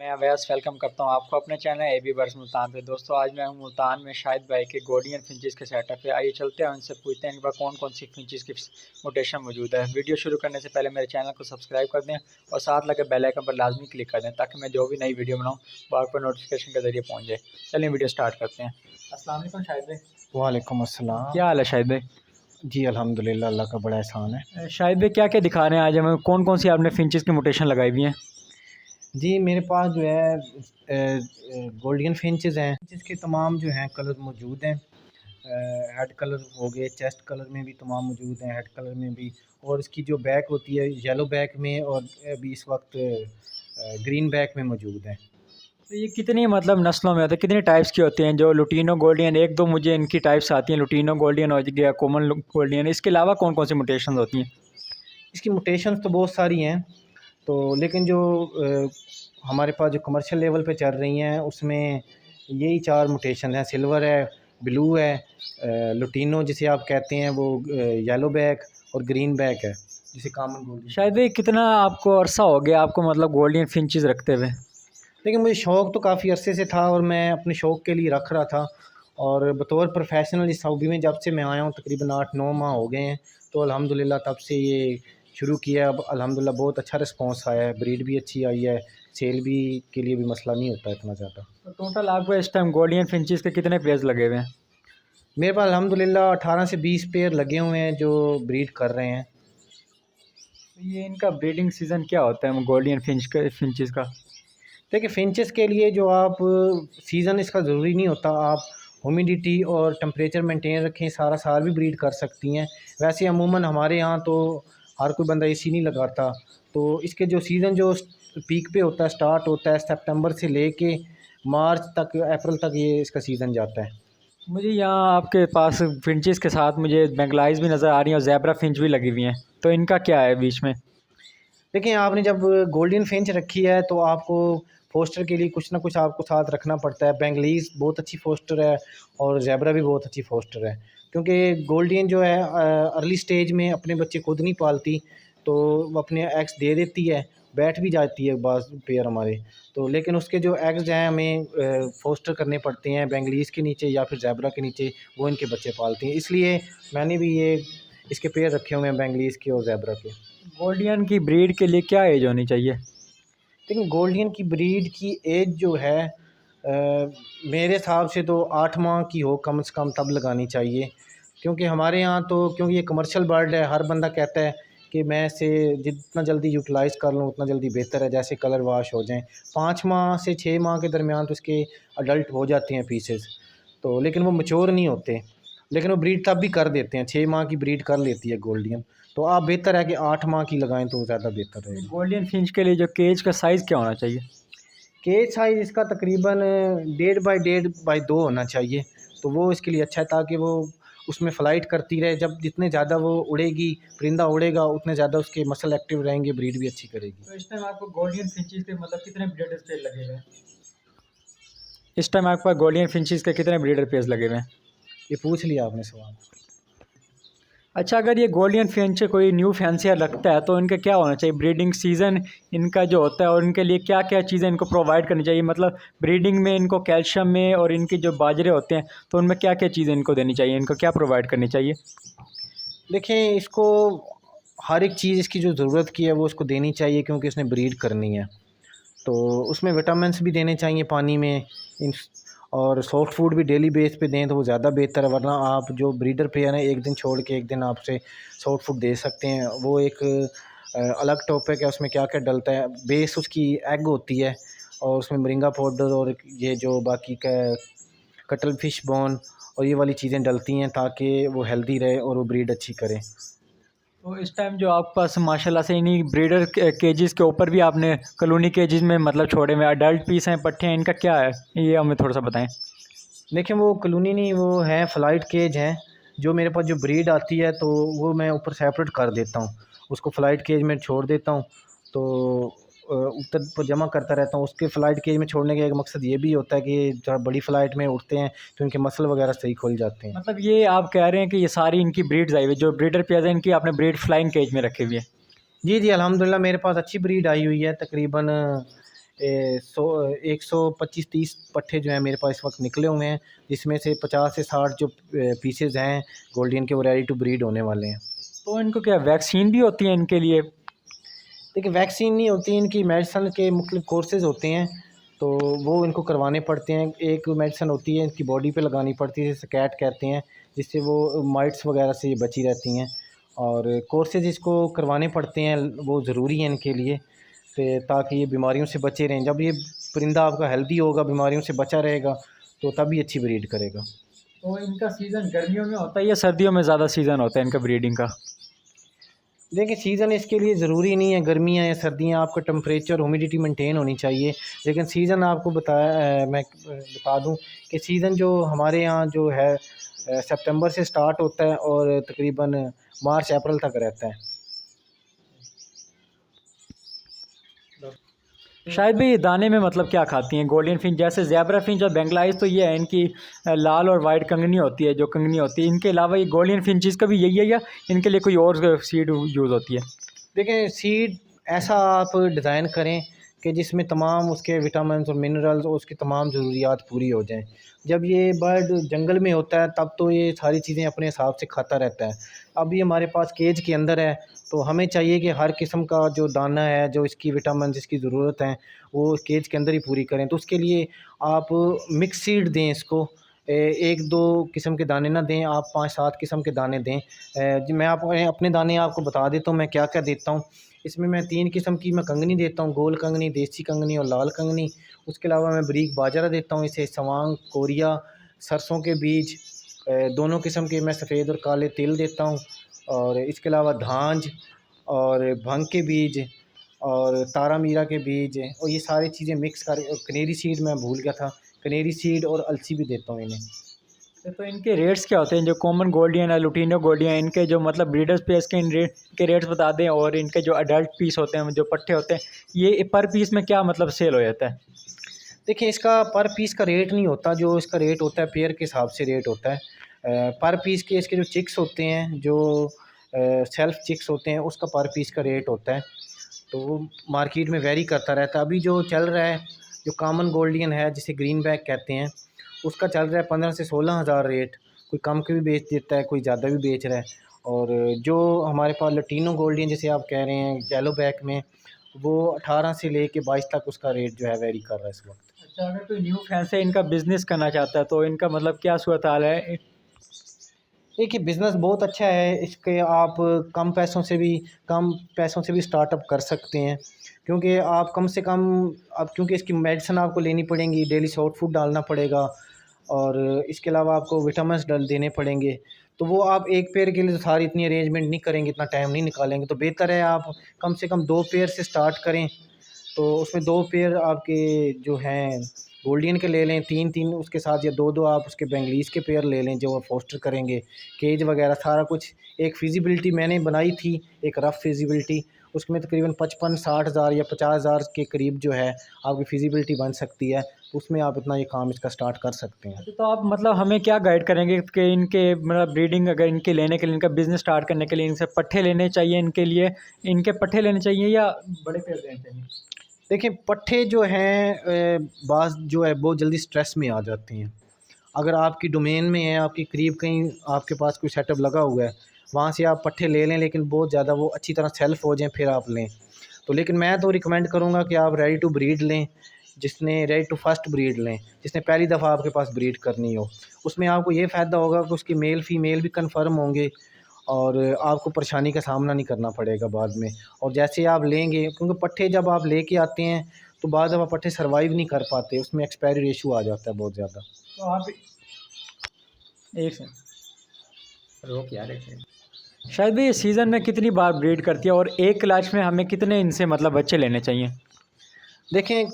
मैं अवैस वेलकम करता हूँ आपको अपने चैनल एबी बर्ड्स मुल्तान पे। दोस्तों आज मैं हूँ मुल्तान में शाहिद भाई के गोल्डन फिंचेस के सेटअप पे। आइए चलते हैं उनसे पूछते हैं इनके पास कौन कौन सी फिंचेस की मोटेशन मौजूद है। वीडियो शुरू करने से पहले मेरे चैनल को सब्सक्राइब कर दें और साथ लगे बेल आइकन पर लाजमी क्लिक कर दें ताकि मैं जो भी नई वीडियो बनाऊँ वो आप पर नोटिफिकेशन के जरिए पहुँच जाए। चलिए वीडियो स्टार्ट करते हैं। अस्सलाम वालेकुम शाहिद भाई। वालेकुम अस्सलाम। क्या हाल है शाहिद भाई? जी अल्हम्दुलिल्लाह, अल्लाह का बड़ा एहसान है। शाहिद भाई क्या क्या दिखा रहे हैं आज हमें, कौन कौन सी आपने फिंचेस की मोटेशन लगाई हुई हैं? जी मेरे पास जो है गोल्डन फिंचेस हैं, जिसके तमाम जो हैं कलर मौजूद हैं। हेड कलर हो गए, चेस्ट कलर में भी तमाम मौजूद हैं, हेड कलर में भी, और इसकी जो बैक होती है येलो बैक में, और अभी इस वक्त ग्रीन बैक में मौजूद है। तो ये कितनी मतलब नस्लों में होते हैं, कितनी टाइप्स की होती हैं? जो लुटीनो गोल्डियन, एक दो मुझे इनकी टाइप्स आती हैं, लुटीनो गोल्डियन हो गया, कॉमन गोल्डियन, इसके अलावा कौन कौन सी मुटेशन होती हैं? इसकी मुटेशंस तो बहुत सारी हैं, तो लेकिन जो हमारे पास जो कमर्शियल लेवल पे चल रही हैं उसमें यही चार मुटेशन हैं। सिल्वर है, ब्लू है, लुटीनो जिसे आप कहते हैं वो, येलो बैक, और ग्रीन बैक है जिसे कॉमन गोल्डन। शायद भाई कितना आपको अरसा हो गया आपको मतलब गोल्डियन फिंचेस रखते हुए? लेकिन मुझे शौक़ तो काफ़ी अरसे से था और मैं अपने शौक़ के लिए रख रहा था, और बतौर प्रोफेशनल इस हॉबी में जब से मैं आया हूँ तकरीबन 8-9 माह हो गए हैं। तो अल्हम्दुलिल्लाह तब से ये शुरू किया। अब अल्हम्दुलिल्लाह बहुत अच्छा रिस्पॉन्स आया है, ब्रीड भी अच्छी आई है, सेल भी के लिए भी मसला नहीं होता इतना ज़्यादा। तो टोटल आपको इस टाइम गोल्डियन फिंचेस के कितने पेयर्स लगे हुए हैं? मेरे पास अल्हम्दुलिल्लाह 18 से 20 पेयर लगे हुए हैं जो ब्रीड कर रहे हैं। तो ये इनका ब्रीडिंग सीज़न क्या होता है गोल्डियन फिंचेस का? देखिए फिंचेस के लिए जो आप सीज़न इसका ज़रूरी नहीं होता, आप ह्यूमिडिटी और टेम्परेचर मेंटेन रखें, सारा साल भी ब्रीड कर सकती हैं। वैसे अमूमन हमारे यहाँ तो हर कोई बंदा एसी नहीं लगाता, तो इसके जो सीज़न जो पीक पे होता है, स्टार्ट होता है सितंबर से लेके मार्च तक, अप्रैल तक ये इसका सीज़न जाता है। मुझे यहाँ आपके पास फिंचेस के साथ मुझे बेंगलाइज भी नज़र आ रही हैं और ज़ेब्रा फिंच भी लगी हुई हैं, तो इनका क्या है बीच में? देखिए आपने जब गोल्डन फिंच रखी है तो आपको फोस्टर के लिए कुछ ना कुछ आपको साथ रखना पड़ता है। बेंगलीज बहुत अच्छी फोस्टर है और ज़ेब्रा भी बहुत अच्छी फोस्टर है, क्योंकि गोल्डन जो है अर्ली स्टेज में अपने बच्चे खुद नहीं पालती, तो वो अपने एग्स दे देती है, बैठ भी जाती है बाज़ पेयर हमारे। तो लेकिन उसके जो एग्स हैं हमें फोस्टर करने पड़ते हैं बेंगलीज के नीचे या फिर ज़ेब्रा के नीचे, वो इनके बच्चे पालती हैं। इसलिए मैंने भी ये इसके पेयर रखे हुए हैं, बेंगलीज के और ज़ेब्रा के। गोल्डियन की ब्रीड के लिए क्या एज होनी चाहिए? लेकिन गोल्डन की ब्रीड की एज जो है मेरे हिसाब से तो 8 माह की हो कम से कम, तब लगानी चाहिए। क्योंकि हमारे यहाँ तो, क्योंकि ये कमर्शियल बर्ड है, हर बंदा कहता है कि मैं इसे जितना जल्दी यूटिलाइज़ कर लूँ उतना जल्दी बेहतर है, जैसे कलर वाश हो जाएँ। 5 माह से 6 माह के दरमियान तो इसके अडल्ट हो जाते हैं पीसेस, तो लेकिन वो मैच्योर नहीं होते, लेकिन वो ब्रीड तब भी कर देते हैं। 6 माह की ब्रीड कर लेती है गोल्डन, तो आप बेहतर है कि 8 माह की लगाएं तो ज़्यादा बेहतर रहेगा। गोल्डियन फिंच के लिए जो केज का साइज़ क्या होना चाहिए? केज साइज़ इसका तकरीबन 1.5 बाई 2 होना चाहिए, तो वो इसके लिए अच्छा है, ताकि वो उसमें फ़्लाइट करती रहे। जब जितने ज़्यादा वो उड़ेगी, परिंदा उड़ेगा, उतने ज़्यादा उसके मसल एक्टिव रहेंगे, ब्रीड भी अच्छी करेगी। तो इस टाइम आपको गोल्डियन फिंचेस के मतलब कितने ब्रीडर पेयर लगे हुए हैं? इस टाइम आपके पास गोल्डियन फिंचेस के कितने ब्रीडर पेयर्स लगे हुए हैं? ये पूछ लिया आपने सवाल। अच्छा, अगर ये गोल्डियन फिंच कोई न्यू फैंसियर रखता है तो इनका क्या होना चाहिए ब्रीडिंग सीज़न इनका जो होता है, और इनके लिए क्या क्या चीज़ें इनको प्रोवाइड करनी चाहिए? मतलब ब्रीडिंग में इनको कैल्शियम में, और इनके जो बाजरे होते हैं तो उनमें क्या क्या चीज़ें इनको देनी चाहिए, इनको क्या प्रोवाइड करनी चाहिए? देखें इसको हर एक चीज़ इसकी जो ज़रूरत की है वो उसको देनी चाहिए, क्योंकि उसने ब्रीड करनी है, तो उसमें विटामिन्स भी देने चाहिए पानी में। इन और सॉफ्ट फूड भी डेली बेस पे दें तो वो ज़्यादा बेहतर है, वरना आप जो ब्रीडर पेयर हैं एक दिन छोड़ के एक दिन आपसे सॉफ्ट फूड दे सकते हैं, वो एक अलग टॉपिक है, उसमें क्या क्या डलता है। बेस उसकी एग होती है, और उसमें मोरिंगा पाउडर और ये जो बाकी का कटल फिश बोन और ये वाली चीज़ें डलती हैं, ताकि वो हेल्दी रहे और वो ब्रीड अच्छी करे। तो इस टाइम जो आपके पास माशाल्लाह से इन्हीं ब्रीडर केजेस के ऊपर भी आपने कॉलोनी केजेस में मतलब छोड़े हुए अडल्ट पीस हैं, पट्टे हैं, इनका क्या है ये हमें थोड़ा सा बताएं। देखिए वो कॉलोनी नहीं, वो है फ्लाइट केज हैं। जो मेरे पास जो ब्रीड आती है तो वो मैं ऊपर सेपरेट कर देता हूँ, उसको फ़्लाइट केज में छोड़ देता हूँ, तो ऊपर पर जमा करता रहता हूँ। उसके फ़्लाइट केज में छोड़ने का एक मकसद ये भी होता है कि जब बड़ी फ़्लाइट में उड़ते हैं तो इनके मसल वगैरह सही खुल जाते हैं। मतलब ये आप कह रहे हैं कि ये सारी इनकी ब्रीड्स आई हुई जो ब्रीडर पेयर हैं, इनकी आपने ब्रीड फ्लाइंग केज में रखी हुई है? जी, जी, अल्हम्दुलिल्लाह मेरे पास अच्छी ब्रीड आई हुई है। तकरीबन 125-30 पट्ठे जो हैं मेरे पास इस वक्त निकले हुए हैं, जिसमें से 50 से 60 जो पीसेज हैं गोल्डियन के, वो रेडी टू ब्रीड होने वाले हैं। तो इनको क्या वैक्सीन भी होती है इनके लिए? देखिए वैक्सीन नहीं होती, इनकी मेडिसन के मुख्तलिफ कोर्सेज़ होते हैं, तो वो इनको करवाने पड़ते हैं। एक मेडिसन होती है इनकी बॉडी पे लगानी पड़ती है, जिसे कैट कहते हैं, जिससे वो माइट्स वगैरह से ये बची रहती हैं। और कोर्सेज़ इसको करवाने पड़ते हैं, वो ज़रूरी है इनके लिए, ताकि ये बीमारियों से बचे रहें। जब ये परिंदा आपका हेल्दी होगा, बीमारियों से बचा रहेगा, तो तभी अच्छी ब्रीड करेगा। तो इनका सीज़न गर्मियों में होता है या सर्दियों में ज़्यादा सीज़न होता है इनका ब्रीडिंग का? देखिए सीज़न इसके लिए ज़रूरी नहीं है गर्मियाँ या सर्दियाँ, आपका टेम्परेचर ह्यूमिडिटी मेंटेन होनी चाहिए। लेकिन सीज़न आपको मैं बता दूं कि सीज़न जो हमारे यहाँ जो है सितंबर से स्टार्ट होता है और तकरीबन मार्च अप्रैल तक रहता है। शायद भी ये दाने में मतलब क्या खाती हैं गोल्डन फिंच? जैसे ज़ेब्रा फिंच और बेंगलाइज तो ये है इनकी लाल और वाइट कंगनी होती है, जो कंगनी होती है। इनके अलावा ये गोल्डन फिंचेस का भी यही है या इनके लिए कोई और सीड यूज़ होती है? देखें सीड ऐसा आप डिज़ाइन करें कि जिसमें तमाम उसके विटामिन्स और मिनरल्स और उसकी तमाम ज़रूरियात पूरी हो जाएं। जब ये बर्ड जंगल में होता है तब तो ये सारी चीज़ें अपने हिसाब से खाता रहता है। अब ये हमारे पास केज के अंदर है, तो हमें चाहिए कि हर किस्म का जो दाना है, जो इसकी विटामिन्स इसकी ज़रूरत है, वो केज के अंदर ही पूरी करें। तो उसके लिए आप मिक्स सीड दें इसको, 1-2 किस्म के दाने ना दें, आप 5-7 किस्म के दाने दें। मैं अपने दाने आपको बता देता हूँ मैं क्या-क्या देता हूँ। इसमें मैं 3 किस्म की मैं कंगनी देता हूँ, गोल कंगनी, देसी कंगनी और लाल कंगनी। उसके अलावा मैं बारीक बाजरा देता हूँ, इसे सवांग, कोरिया, सरसों के बीज, दोनों किस्म के मैं सफ़ेद और काले तिल देता हूँ। और इसके अलावा धांज और भंग के बीज और तारा मीरा के बीज, और ये सारी चीज़ें मिक्स कर, कनेरी सीड मैं भूल गया था, कनेरी सीड और अलसी भी देता हूँ इन्हें। तो इनके रेट्स क्या होते हैं? जो कॉमन गोल्डियन है, लुटिनो गोल्डियन, इनके जो मतलब ब्रीडर्स पेस के इन रेट के रेट्स बता दें, और इनके जो अडल्ट पीस होते हैं, जो पट्टे होते हैं, ये पर पीस में क्या मतलब सेल हो जाता है? देखिए इसका पर पीस का रेट नहीं होता, जो इसका रेट होता है पेयर के हिसाब से रेट होता है। पर पीस के इसके जो चिक्स होते हैं, जो सेल्फ चिक्स होते हैं, उसका पर पीस का रेट होता है, तो वो मार्केट में वेरी करता रहता है। अभी जो चल रहा है, जो कॉमन गोल्डियन है जिसे ग्रीन बैक कहते हैं, उसका चल रहा है 15 से 16 हज़ार रेट। कोई कम के भी बेच देता है, कोई ज़्यादा भी बेच रहा है। और जो हमारे पास लटीनो गोल्डियन जिसे आप कह रहे हैं येलो बैक में, वो 18 से लेके 22 तक उसका रेट जो है वेरी कर रहा है इस वक्त। अच्छा, अगर कोई न्यू फैन से इनका बिज़नेस करना चाहता है तो इनका मतलब क्या सूरत हाल है? देखिए बिज़नेस बहुत अच्छा है, इसके आप कम पैसों से भी स्टार्टअप कर सकते हैं, क्योंकि आप कम से कम, अब क्योंकि इसकी मेडिसिन आपको लेनी पड़ेंगी, डेली सॉफ्ट फूड डालना पड़ेगा, और इसके अलावा आपको विटामिन्स डाल देने पड़ेंगे। तो वो आप एक पेयर के लिए तो सारी इतनी अरेंजमेंट नहीं करेंगे, इतना टाइम नहीं निकालेंगे, तो बेहतर है आप कम से कम 2 पेयर से स्टार्ट करें। तो उसमें 2 पेयर आपके जो हैं गोल्डियन के ले लें, 3-3 उसके साथ, या 2-2 आप उसके बेंगलीज़ के पेयर ले लें जो वो फोस्टर करेंगे, केज वगैरह सारा कुछ। एक फ़िज़िबिलिटी मैंने बनाई थी, एक रफ़ फ़िज़िबिलिटी, उसमें तकरीबन 55-60 हज़ार या 50 हज़ार के करीब जो है आपकी फ़िज़िबिलिटी बन सकती है। उसमें आप इतना ये काम इसका स्टार्ट कर सकते हैं। अच्छा, तो आप मतलब हमें क्या गाइड करेंगे कि इनके मतलब ब्रीडिंग अगर इनके लेने के लिए, इनका बिज़नेस स्टार्ट करने के लिए इनसे पट्ठे लेने चाहिए, इनके लिए इनके पट्ठे लेने चाहिए या बड़े पेड़ लेने चाहिए? देखिए पट्ठे जो हैं बाज़ जो है बहुत जल्दी स्ट्रेस में आ जाते हैं। अगर आपकी डोमेन में है, आपके करीब कहीं आपके पास कोई सेटअप लगा हुआ है, वहाँ से आप पट्ठे ले लें, लेकिन बहुत ज़्यादा वो अच्छी तरह सेल्फ हो जाएँ फिर आप लें। तो लेकिन मैं तो रिकमेंड करूँगा कि आप रेडी टू ब्रीड लें, रेडी टू फर्स्ट ब्रीड लें, जिसने पहली दफ़ा आपके पास ब्रीड करनी हो। उसमें आपको ये फ़ायदा होगा कि उसकी मेल फीमेल भी कन्फर्म होंगे, और आपको परेशानी का सामना नहीं करना पड़ेगा बाद में। और जैसे आप लेंगे, क्योंकि पट्ठे जब आप लेके आते हैं तो बाद दफ़ा पट्ठे सर्वाइव नहीं कर पाते, उसमें एक्सपायरी रेशो आ जाता है बहुत ज़्यादा। तो आप एक सेकंड रोक यार, एक सेकंड। शायद भी ये सीज़न में कितनी बार ब्रीड करती है और एक क्लच में हमें कितने इनसे मतलब बच्चे लेने चाहिए? देखें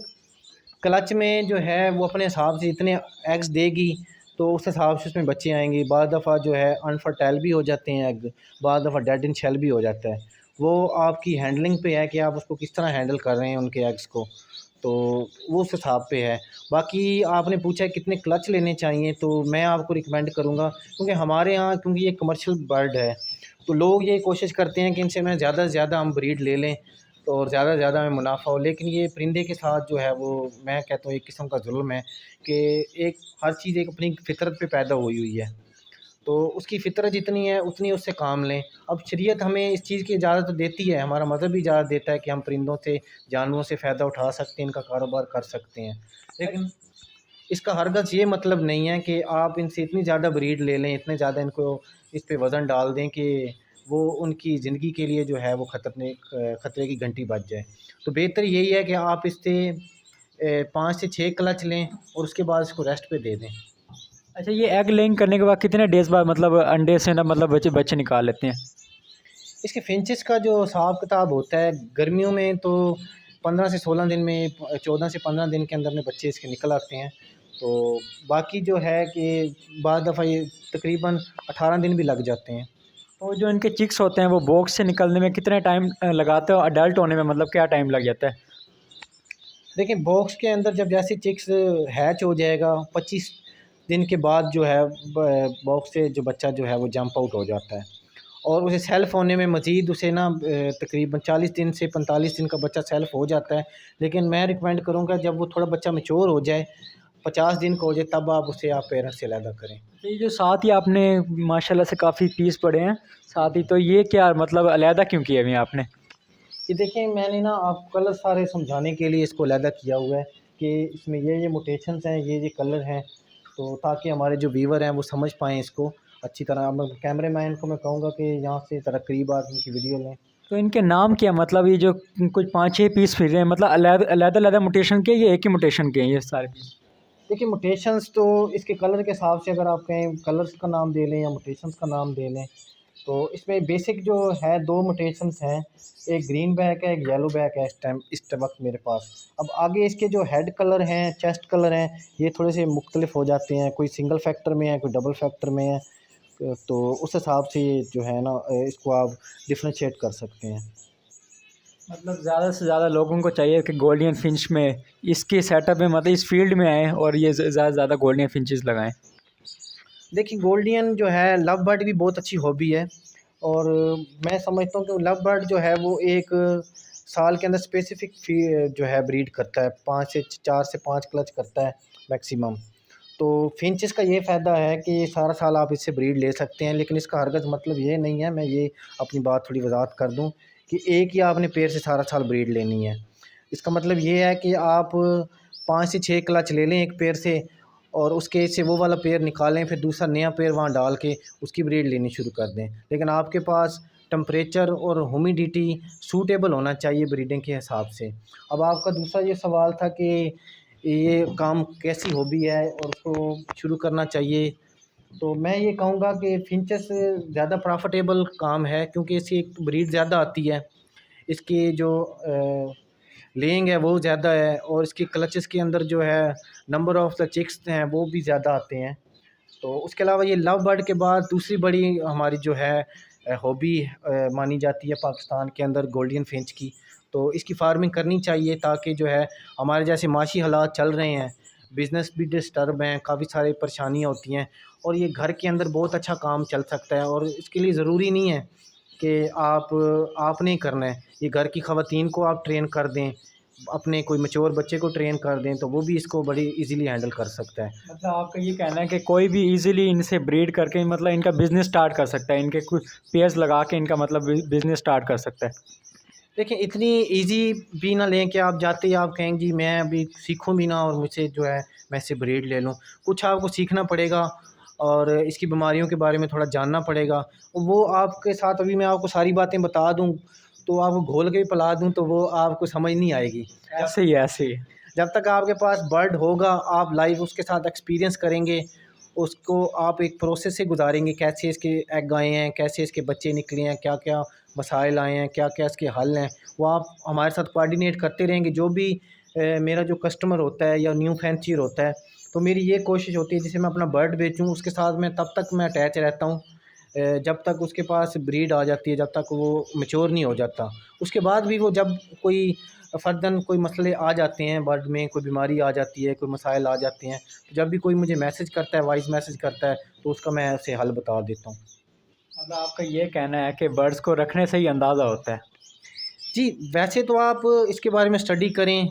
क्लच में जो है वो अपने हिसाब से इतने एग्स देगी, तो उस हिसाब से उसमें बच्चे आएंगे। बाद दफ़ा जो है अनफर्टाइल भी हो जाते हैं एग, बाद दफ़ा डेड इन शेल भी हो जाता है। वो आपकी हैंडलिंग पे है कि आप उसको किस तरह हैंडल कर रहे हैं उनके एग्स को, तो वो उस हिसाब पे है। बाकी आपने पूछा है कितने क्लच लेने चाहिए, तो मैं आपको रिकमेंड करूँगा, क्योंकि हमारे यहाँ क्योंकि ये कमर्शियल बर्ड है, तो लोग ये कोशिश करते हैं कि इनसे मैं ज़्यादा से ज़्यादा हम ब्रीड ले लें। तो और ज़्यादा से ज़्यादा में मुनाफा हो। लेकिन ये परिंदे के साथ जो है वो मैं कहता हूँ एक किस्म का जुल्म है कि एक हर चीज़ एक अपनी फ़ितरत पे पैदा हुई है, तो उसकी फ़ितरत जितनी है उतनी उससे काम लें। अब शरीयत हमें इस चीज़ की इजाज़त देती है, हमारा मज़हब भी इजाज़त देता है कि हम परिंदों से, जानवरों से फ़ायदा उठा सकते हैं, इनका कारोबार कर सकते हैं। लेकिन इसका हरगिज़ ये मतलब नहीं है कि आप इनसे इतनी ज़्यादा ब्रीड ले लें, इतने ज़्यादा इनको इस पे वज़न डाल दें कि वो उनकी ज़िंदगी के लिए जो है वो खतरे की घंटी बज जाए। तो बेहतर यही है कि आप इससे 5 से 6 क्लच लें और उसके बाद इसको रेस्ट पे दे दें। अच्छा, ये एग लेइंग करने के बाद कितने डेज़ बाद मतलब अंडे से ना मतलब बच्चे बच्चे निकाल लेते हैं? इसके फिंचेस का जो हिसाब-किताब होता है, गर्मियों में तो 15 से 16 दिन में 14 से 15 दिन के अंदर में बच्चे इसके निकल आते हैं। तो बाकी जो है कि बाद दफ़ा ये तकरीबन 18 दिन भी लग जाते हैं। तो जो इनके चिक्स होते हैं वो बॉक्स से निकलने में कितने टाइम लगाते हो? अडल्ट होने में मतलब क्या टाइम लग जाता है? देखिए बॉक्स के अंदर जब जैसे चिक्स हैच हो जाएगा 25 दिन के बाद जो है बॉक्स से जो बच्चा जो है वो जंप आउट हो जाता है और उसे सेल्फ होने में मज़ीद उसे ना तकरीबन 40 दिन से 45 दिन का बच्चा सेल्फ हो जाता है। लेकिन मैं रिकमेंड करूँगा जब वो थोड़ा बच्चा मैच्योर हो जाए, 50 दिन का हो जाए, तब आप उसे आप पेरेंट्स से अलग करें। ये जो साथ ही आपने माशाल्लाह से काफ़ी पीस पड़े हैं साथ ही, तो ये क्या मतलब अलहदा क्यों किए हुए हैं आपने? ये देखें मैंने ना आपको कलर सारे समझाने के लिए इसको अलहदा किया हुआ है कि इसमें ये म्यूटेशंस हैं, ये कलर हैं, तो ताकि हमारे जो व्यूवर हैं वो समझ पाएँ इसको अच्छी तरह। अब कैमरामैन को मैं कहूँगा कि यहाँ से ज़रा करीब आके इनकी वीडियो लें। तो इनके नाम क्या मतलब ये जो कुछ 5-6 पीस फिर रहे हैं मतलब अलग-अलग म्यूटेशन के, ये एक ही म्यूटेशन के हैं ये सारे पीस? देखिए म्यूटेशंस तो इसके कलर के हिसाब से अगर आप कहें कलर्स का नाम दे लें या म्यूटेशंस का नाम दे लें, तो इसमें बेसिक जो है 2 म्यूटेशंस हैं, एक ग्रीन बैक है, एक येलो बैक है इस वक़्त मेरे पास। अब आगे इसके जो हेड कलर हैं, चेस्ट कलर हैं, ये थोड़े से मुख्तलिफ हो जाते हैं, कोई सिंगल फैक्टर में है, कोई डबल फैक्टर में है। तो उस हिसाब से ये जो है ना इसको आप डिफरेंशिएट कर सकते हैं। मतलब ज़्यादा से ज़्यादा लोगों को चाहिए कि गोल्डन फिंच में इसके सेटअप में मतलब इस फील्ड में आएँ और ये ज़्यादा से ज़्यादा गोल्डन फिंचेस लगाएँ। देखिए गोल्डियन जो है लव बर्ड भी बहुत अच्छी हॉबी है और मैं समझता हूँ कि लव बर्ड जो है वो एक साल के अंदर स्पेसिफिक जो है ब्रीड करता है, 4 से 5 क्लच करता है मैक्सिमम। तो फिंचेस का ये फ़ायदा है कि सारा साल आप इससे ब्रीड ले सकते हैं, लेकिन इसका हरगिज़ मतलब ये नहीं है, मैं ये अपनी बात थोड़ी वज़ाहत कर दूँ कि एक ही आपने पेड़ से सारा साल ब्रीड लेनी है। इसका मतलब ये है कि आप 5 से 6 क्लच ले लें एक पेड़ से और उसके से वो वाला पेड़ निकालें, फिर दूसरा नया पेड़ वहाँ डाल के उसकी ब्रीड लेनी शुरू कर दें। लेकिन आपके पास टेम्परेचर और ह्यूमिडिटी सूटेबल होना चाहिए ब्रीडिंग के हिसाब से। अब आपका दूसरा ये सवाल था कि ये काम कैसी हॉबी है और उसको शुरू करना चाहिए, तो मैं ये कहूँगा कि फिंचेस ज़्यादा प्रॉफ़िटेबल काम है क्योंकि इसकी एक ब्रीड ज़्यादा आती है। इसकी जो लेइंग है वो ज़्यादा है और इसकी क्लचेस के अंदर जो है नंबर ऑफ़ द चिक्स हैं वो भी ज़्यादा आते हैं। तो उसके अलावा ये लव बर्ड के बाद दूसरी बड़ी हमारी जो है हॉबी मानी जाती है पाकिस्तान के अंदर गोल्डन फिंच की। तो इसकी फार्मिंग करनी चाहिए ताकि जो है हमारे जैसे माशी हालात चल रहे हैं, बिज़नेस भी डिस्टर्ब हैं, काफ़ी सारी परेशानियाँ होती हैं और ये घर के अंदर बहुत अच्छा काम चल सकता है और इसके लिए ज़रूरी नहीं है कि आपने ही करना है। ये घर की ख़वातीन को आप ट्रेन कर दें, अपने कोई मैच्योर बच्चे को ट्रेन कर दें, तो वो भी इसको बड़ी ईज़िली हैंडल कर सकता है। मतलब आपका ये कहना है कि कोई भी इजीली इनसे ब्रीड करके मतलब इनका बिज़नेस स्टार्ट कर सकता है, इनके कुछ पेयर्स लगा के इनका मतलब बिज़नेस स्टार्ट कर सकता है। देखिए इतनी ईज़ी भी ना लें कि आप जाते ही आप कहें जी मैं अभी सीखूँ भी ना और मुझसे जो है मैं इससे ब्रीड ले लूँ। कुछ आपको सीखना पड़ेगा और इसकी बीमारियों के बारे में थोड़ा जानना पड़ेगा। वो आपके साथ अभी मैं आपको सारी बातें बता दूँ, तो आपको घोल के भी पिला दूँ तो वो आपको समझ नहीं आएगी। ऐसे ही ऐसे ही। जब तक आपके पास बर्ड होगा, आप लाइव उसके साथ एक्सपीरियंस करेंगे, उसको आप एक प्रोसेस से गुज़ारेंगे, कैसे इसके एग आए हैं, कैसे इसके बच्चे निकले हैं, क्या-क्या मसाइल आए हैं, क्या-क्या इसके हल हैं, वो आप हमारे साथ कोऑर्डिनेट करते रहेंगे। जो भी मेरा जो कस्टमर होता है या न्यू फैंसियर होता है, तो मेरी ये कोशिश होती है जैसे मैं अपना बर्ड बेचूँ, उसके साथ मैं तब तक मैं अटैच रहता हूँ जब तक उसके पास ब्रीड आ जाती है, जब तक वो मैच्योर नहीं हो जाता। उसके बाद भी वो जब कोई फ़र्दन कोई मसले आ जाते हैं बर्ड में, कोई बीमारी आ जाती है, कोई मसाइल आ जाते हैं, तो जब भी कोई मुझे मैसेज करता है, वॉइस मैसेज करता है, तो उसका मैं उसे हल बता देता हूँ। मतलब आपका ये कहना है कि बर्ड्स को रखने से ही अंदाज़ा होता है। जी, वैसे तो आप इसके बारे में स्टडी करें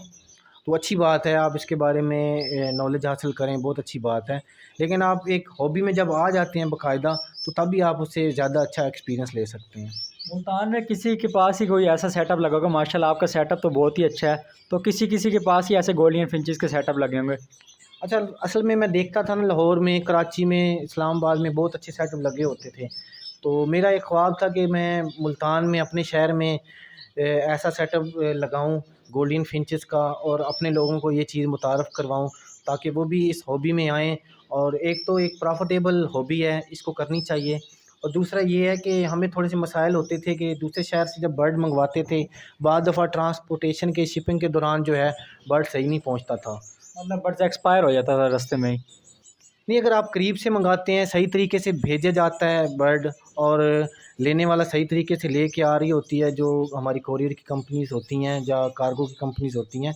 तो अच्छी बात है, आप इसके बारे में नॉलेज हासिल करें, बहुत अच्छी बात है। लेकिन आप एक हॉबी में जब आ जाते हैं बाकायदा, तो तभी आप उससे ज़्यादा अच्छा एक्सपीरियंस ले सकते हैं। मुल्तान में किसी के पास ही कोई ऐसा सेटअप लगा होगा, माशाल्लाह आपका सेटअप तो बहुत ही अच्छा है, तो किसी किसी के पास ही ऐसे गोल्डन फिंचेस के सेटअप लगे होंगे। अच्छा, असल में मैं देखता था ना, लाहौर में, कराची में, इस्लामाबाद में बहुत अच्छे सेटअप लगे होते थे। तो मेरा एक ख्वाब था कि मैं मुल्तान में अपने शहर में ऐसा सेटअप लगाऊं गोल्डन फिंचेस का, और अपने लोगों को ये चीज़ मुतारफ़ करवाऊं ताकि वो भी इस हॉबी में आएँ। और एक तो एक प्रॉफिटेबल हॉबी है, इसको करनी चाहिए। और दूसरा ये है कि हमें थोड़े से मसाइल होते थे कि दूसरे शहर से जब बर्ड मंगवाते थे, बाद दफ़ा ट्रांसपोर्टेशन के शिपिंग के दौरान जो है बर्ड सही नहीं पहुंचता था। मतलब बर्ड्स एक्सपायर हो जाता था रास्ते में ही। नहीं, अगर आप करीब से मंगाते हैं, सही तरीके से भेजा जाता है बर्ड, और लेने वाला सही तरीके से लेके आ रही होती है, जो हमारी कोरियर की कंपनीज़ होती हैं या कार्गो की कंपनीज़ होती हैं,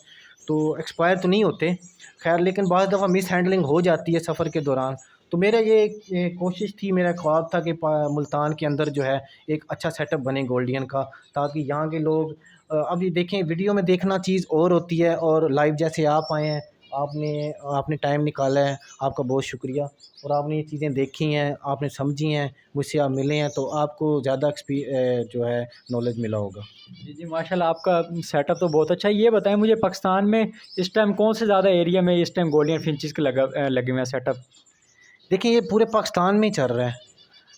तो एक्सपायर तो नहीं होते। ख़ैर, लेकिन बहुत दफ़ा मिस हैंडलिंग हो जाती है सफ़र के दौरान। तो मेरा ये कोशिश थी, मेरा ख्वाब था कि मुल्तान के अंदर जो है एक अच्छा सेटअप बने गोल्डियन का, ताकि यहाँ के लोग अब ये देखें, वीडियो में देखना चीज़ और होती है, और लाइव जैसे आप आए हैं, आपने आपने टाइम निकाला है, आपका बहुत शुक्रिया। और आपने ये चीज़ें देखी हैं, आपने समझी हैं, मुझसे आप मिले हैं, तो आपको ज़्यादा जो है नॉलेज मिला होगा। जी, जी, माशाल्लाह आपका सेटअप तो बहुत अच्छा है। ये बताएँ मुझे, पाकिस्तान में इस टाइम कौन से ज़्यादा एरिया में इस टाइम गोल्डन फिंचेस के लगे हुए हैं सेटअप? देखिए, ये पूरे पाकिस्तान में ही चल रहा है।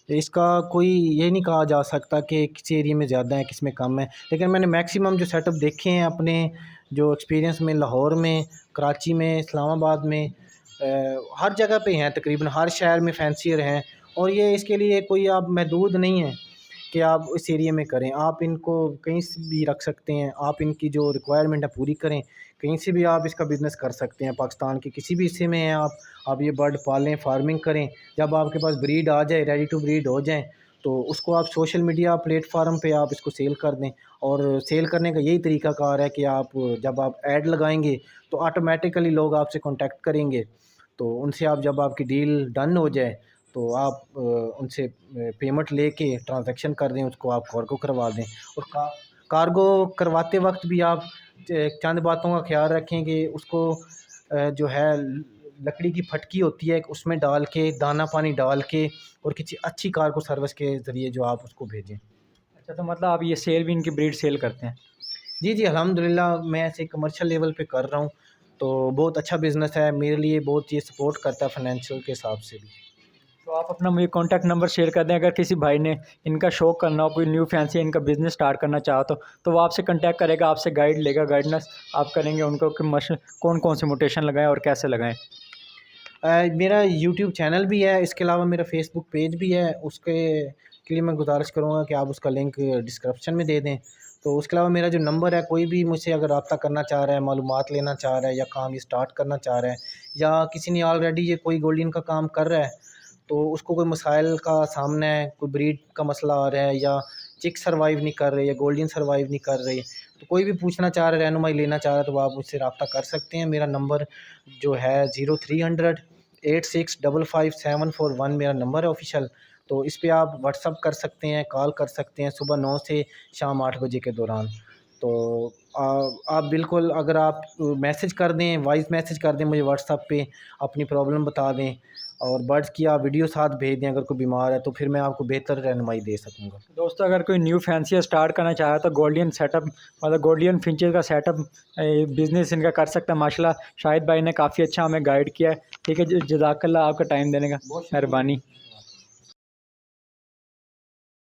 इसका कोई ये नहीं कहा जा सकता कि किसी एरिया में ज़्यादा है, किसी में कम है। लेकिन मैंने मैक्सिमम जो सेटअप देखे हैं अपने जो एक्सपीरियंस में, लाहौर में, कराची में, इस्लामाबाद में, हर जगह पे हैं, तकरीबन हर शहर में फैंसियर हैं। और ये इसके लिए कोई आप महदूद नहीं है कि आप इस एरिया में करें, आप इनको कहीं से भी रख सकते हैं, आप इनकी जो रिक्वायरमेंट है पूरी करें, कहीं से भी आप इसका बिज़नेस कर सकते हैं। पाकिस्तान के किसी भी हिस्से में हैं आप ये बर्ड पालें, फार्मिंग करें। जब आपके पास ब्रीड आ जाए, रेडी टू ब्रीड हो जाए, तो उसको आप सोशल मीडिया प्लेटफार्म पे आप इसको सेल कर दें। और सेल करने का यही तरीकाकार है कि आप जब आप ऐड लगाएंगे, तो ऑटोमेटिकली लोग आपसे कांटेक्ट करेंगे। तो उनसे आप, जब आपकी डील डन हो जाए, तो आप उनसे पेमेंट लेके ट्रांजैक्शन कर दें, उसको आप कार्गो करवा दें। और कार्गो करवाते वक्त भी आप चंद बातों का ख्याल रखें कि उसको जो है लकड़ी की फटकी होती है, उसमें डाल के, दाना पानी डाल के, और किसी अच्छी कार्गो सर्विस के ज़रिए जो आप उसको भेजें। अच्छा, तो मतलब आप ये सेल भी, इनकी ब्रीड सेल करते हैं? जी, जी, अल्हम्दुलिल्लाह मैं ऐसे कमर्शियल लेवल पे कर रहा हूँ, तो बहुत अच्छा बिज़नेस है मेरे लिए, बहुत ये सपोर्ट करता है फाइनेंशियल के हिसाब से भी। तो आप अपना मुझे कॉन्टैक्ट नंबर शेयर कर दें, अगर किसी भाई ने इनका शौक करना हो, कोई न्यू फैंसी इनका बिज़नेस स्टार्ट करना चाहो तो वो आपसे कॉन्टैक्ट करेगा, आपसे गाइड लेगा, गाइडेंस आप करेंगे उनको कि कौन कौन से म्यूटेशन लगाएं और कैसे लगाएं। मेरा यूट्यूब चैनल भी है, इसके अलावा मेरा फेसबुक पेज भी है, उसके लिए मैं गुजारिश करूँगा कि आप उसका लिंक डिस्क्रिप्शन में दे दें। तो उसके अलावा मेरा जो नंबर है, कोई भी मुझसे अगर रब्ता करना चाह रहा है, मालूमात लेना चाह रहा है, या काम ये स्टार्ट करना चाह रहा है, या किसी ने ऑलरेडी ये कोई गोल्डन का काम कर रहा है, तो उसको कोई मसाइल का सामना है, कोई ब्रीड का मसला आ रहा है, या चिक सर्वाइव नहीं कर रहे, या गोल्डन सर्वाइव नहीं कर रहे, तो कोई भी पूछना चाह रहा है, रहनुमाई लेना चाह रहा है, तो आप मुझसे रब्ता कर सकते हैं। मेरा नंबर जो है 0300 86555741 मेरा नंबर है ऑफ़िशियल। तो इस पे आप व्हाट्सअप कर सकते हैं, कॉल कर सकते हैं सुबह 9 से शाम 8 बजे के दौरान। तो आप बिल्कुल, अगर आप मैसेज कर दें, वॉइस मैसेज कर दें मुझे व्हाट्सअप पे, अपनी प्रॉब्लम बता दें, और बर्ड्स की आप वीडियो साथ भेज दें अगर कोई बीमार है, तो फिर मैं आपको बेहतर रहनुमाई दे सकूँगा। दोस्तों, अगर कोई न्यू फैंसी स्टार्ट करना चाहे तो गोल्डन सेटअप, मतलब गोल्डन फिंचेस का सेटअप बिज़नेस इनका कर सकता है। माशाल्लाह शाहिद भाई ने काफ़ी अच्छा हमें गाइड किया है। ठीक है, जज़ाकल्लाह आपका टाइम देने का, बहुत शुक्रिया। मेहरबानी।